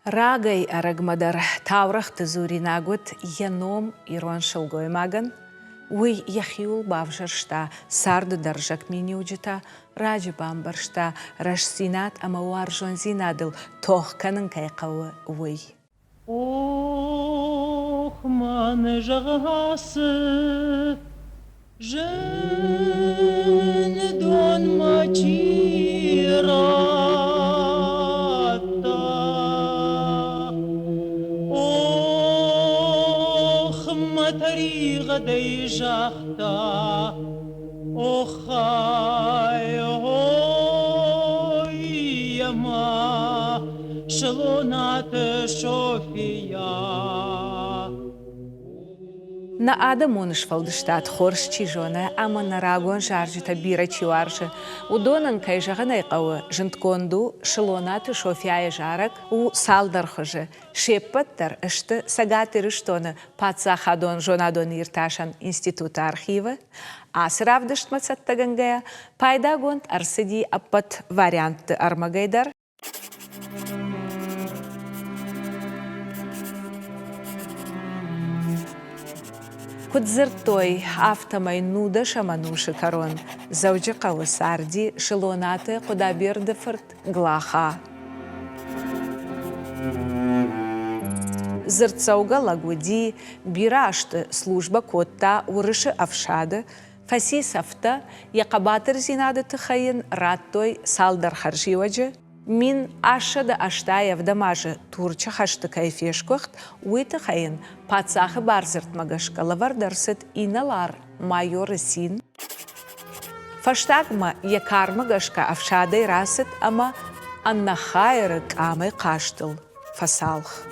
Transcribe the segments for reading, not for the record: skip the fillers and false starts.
Рагай арагмадар таврах тезури нагут яном ирон шелгой маган, уй яхиул бавжаршта сарду даржак миниуджита, раджи бамбаршта рашсинат амауар жонзинадыл тох канын кайқауы уй. Ох, ман жагасы, жен дон мачирата. Ох, матарига дей жахта, ох, ай, ой, яма, шелонат шофия. На адамуныш фалдыштат хорш чижона, ама на рагон жаржита бира чиваржы. Удонын кайжаган айқауы жынтконду шылонаты шофяя жарак у салдархыжы. Шеппаттар ішті сагатыр іштоны патса хадон жонадон ирташан институт архивы. Асыравдышт мацаттагангая пайда гонд арсыди аппат варианты армагайдар. Кудзыртой автомай нуда шамануши корон, завджи кавысарди шелонаты кудабирдефорт глаха. Зырцауга лагуди бирашты служба котта урыши авшады, фаси сафта якабатыр зинады тыхайын раттой салдар харживаджы, мин ашада аштаев дамажы турча хашты кайфешкохт уйты хайын пацахы барзырт магашка лавардарсыт иналар майоры син. Фаштагма якар магашка авшадай расыт, ама анна хайры камай каштыл фасалх.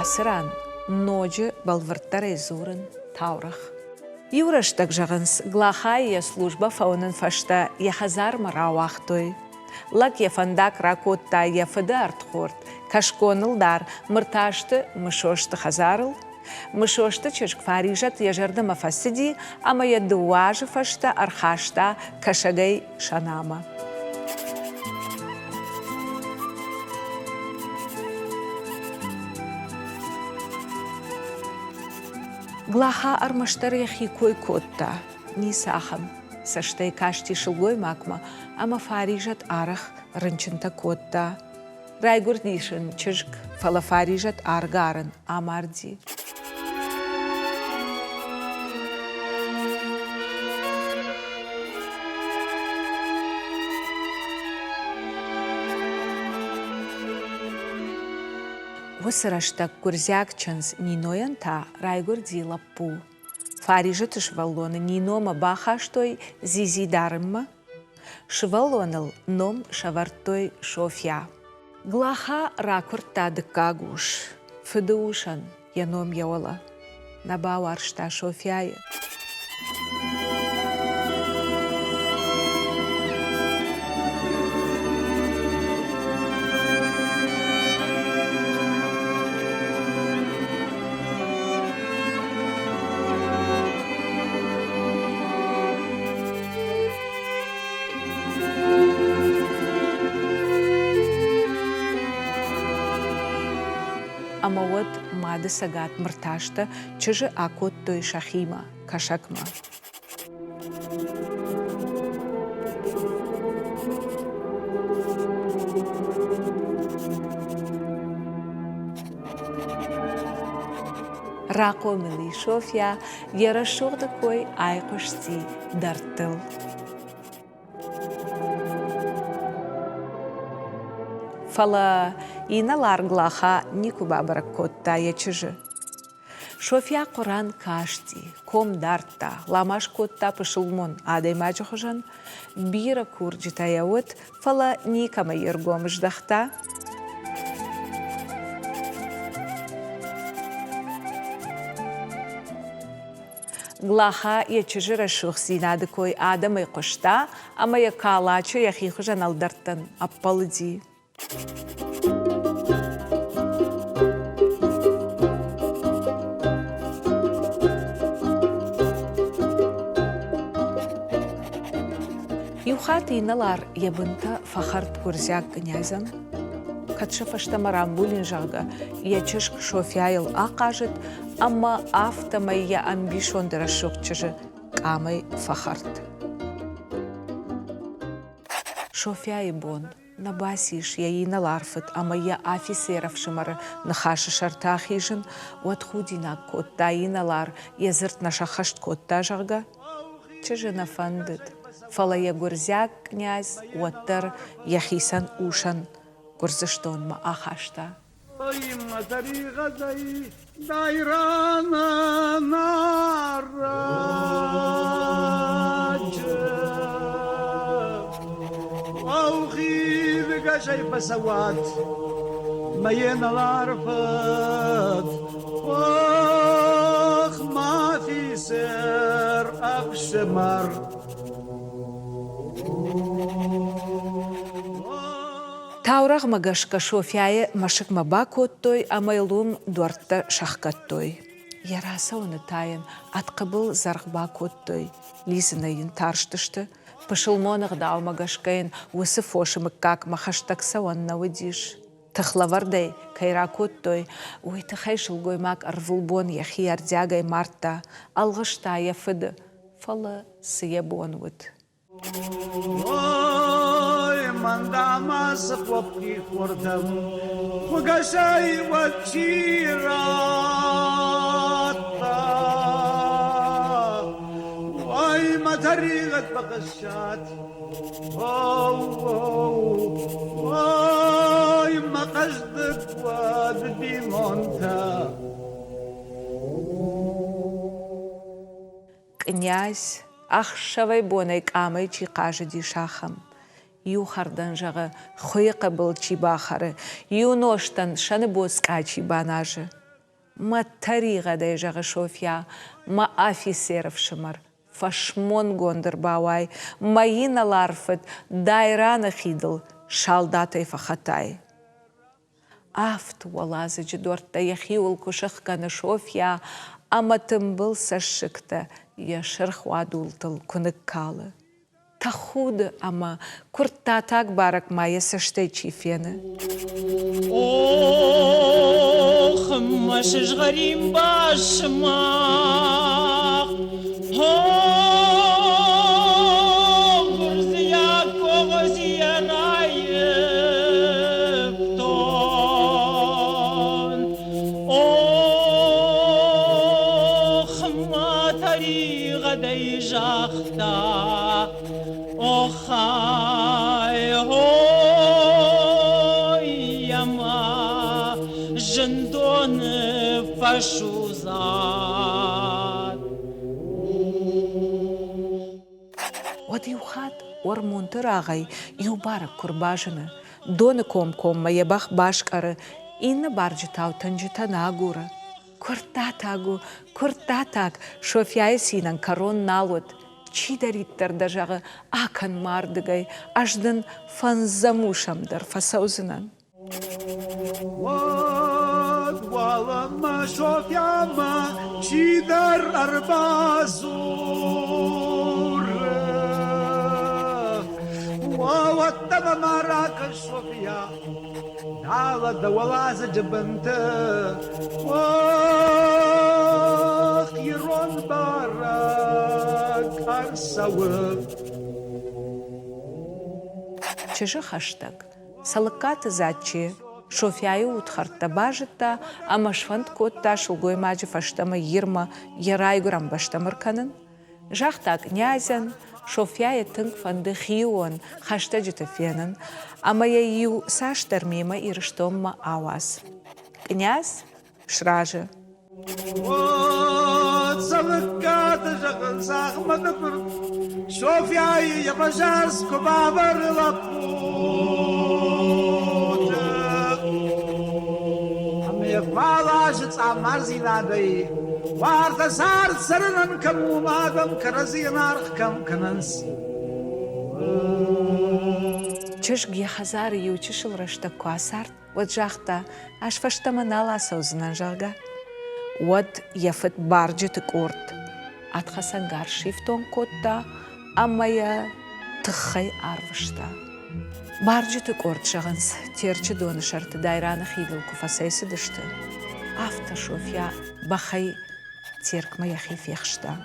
Асыран, ночи балварттары зурын таурах. Юраштак жағынс глахая служба фаунын фашта яхазар марауахтой. Лак яфандак ракотта яфыды артхорт, кашконылдар мырташты мышошты хазарыл. Мышошты чешк фарижат яжарды мафасиди, ама ядуажы фашта архашта кашагай шанама. Глаха армаштар яхи кой котта, ни сахам, саштай кашти шылгой макма, ама фарижат арах рынчынта котта. Райгурдишын чыжк фала фарижат аргарын амарди. Высыраштак курзяк чанс ниноян та райгурди лаппу. Фарижат шваллоны нинома бахаштой зизидарымма. Шваллоныл ном шавартой шофя. Глаха ракурта дыкагуш. Фыдыушан яном яола. Набау аршта шофяя. Ама вот мады сагат мырташта чыжы акот той шахима, кашакма. Рако мили шофя, ярашорда кой айкошти дартыл. Фала иналар глаха никуба котта ячыжы. Шофя Коран кашти, ком дарта, ламаш котта пышылмон адай мачохожан, бира курджита яот, фала никама ергомыш дахта. Глаха ячыжыра шухсинады кой адамай кошта, ама я калачо яхихужан алдартан аппалыди. Юхат иналар ябынта фахарт курзяк князан. Катшафашта марамбулин жага ячышк шофяйл акажет, ама автомай я амбишон дырашукчыжы камай фахарт. Шофяй бон, набасиш я иналарфет, ама я офицеров шимара нахаша шартахижен, уатхудина котта иналар язырт нашахашт котта жага, чыжы нафандет. Фала я гурзяк князь, уаттар яхисан ушан, гурзыштон ма ахашта. Ima tariqa dairana naraj وأخيذ شيء بسوات ما ينالارفت واخ ما في سر أخشمر Таурах магашка шофяе машык мабакоттой, амайлум дуартта шахкаттой. Яраса оны тайын, атқыбыл зарғбакоттой, лизынайын тарштышты, пышылмонық дау магашкайын, осы фошымык как махаштакса онна выдиш. Тахлавардай, кайракоттой, ой тахай шылгоймак арвулбон яхи ардягай марта, алғышта яфыды, фалы сыебон выд. Mandama sapopki khordam Fugashay wachirata Ay matarigat bakashat Ay maqasdak waddi monta Князь ахшавай бонай камай чи кажы дишахам. Ю хардан жага хойка был чибахары, ю ноштан шаны боска чибанажы. Ма тарига дай жага шофья, ма офицеров шымар, фашмон гондыр бауай, маина ларфет, дайрана хидл, шалдатай фахатай. Афт уалазы джидорта яхиул кушахкана шофья, ама тымбыл сашыкта, яшырх вадултыл куныккалы. Тахуды, ама курта так барак мая саштай чифены. Ох, машиш гарим башмах, ох, гурзия когозия наептон, ох, матари гадай жахта, Охай, ой, яма, жендоны фашузат. Вот юхат ормунтыр ағай, юбарак курбажыны, доны ком-ком маябах башкары, инна баржытау танжытана агура. Куртатак, шофяй синан корон налуд, Чидариттар дажағы акан мардыгай, аждын фанзамушамдар фасаузынан. Валама шофяма, чидар арбазур. Ваттама марака шофя, дала да валаза джабанта. Ирон барак арсавы. Чыжы хаштаг, салыкаты затчи, шофяю утхарта бажыта, амашфант котта шулгой маджи фаштама йырма ярайгурам баштамырканын. Жахта князян, шофяя тынк фанды хион хашта житафенын, ама я ю саштар мимо ирштомма аваз. Князь шражы. Салыкаты жақын сағымады бір, Шофяй япашас көбабыр лапуды. Аме фалажыц marzinadai warta sar saranan kamu madam karazinar kam kanans Чешги хазар ючишил рашта квасарт, вот жахта, аж фашта манала саузна жага. Вот яфет барджет корт, атхасангар шифтон котта, амая тхай арвашта. Барджет корт жаганс, терче дон шарт дайрана хидл куфасейсы дышты. Афта шофья бахай терк моя хифехшта.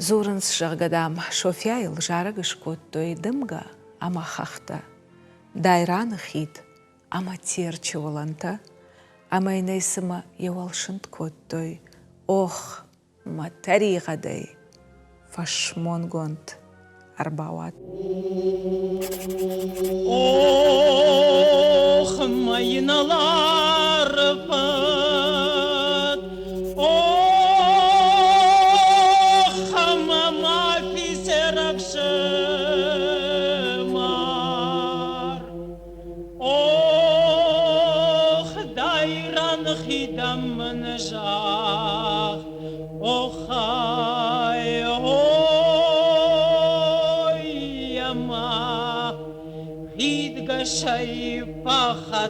Зурынс жағгадам шофяйл жарыгыш коттой дымга, ама хахта. Дайраны хит, ама терче оланта, ама инайсыма евалшынт коттой. Ох, ма тариғадай, фашмонгонт арбауат. Ох, майыналар Шай пахатат,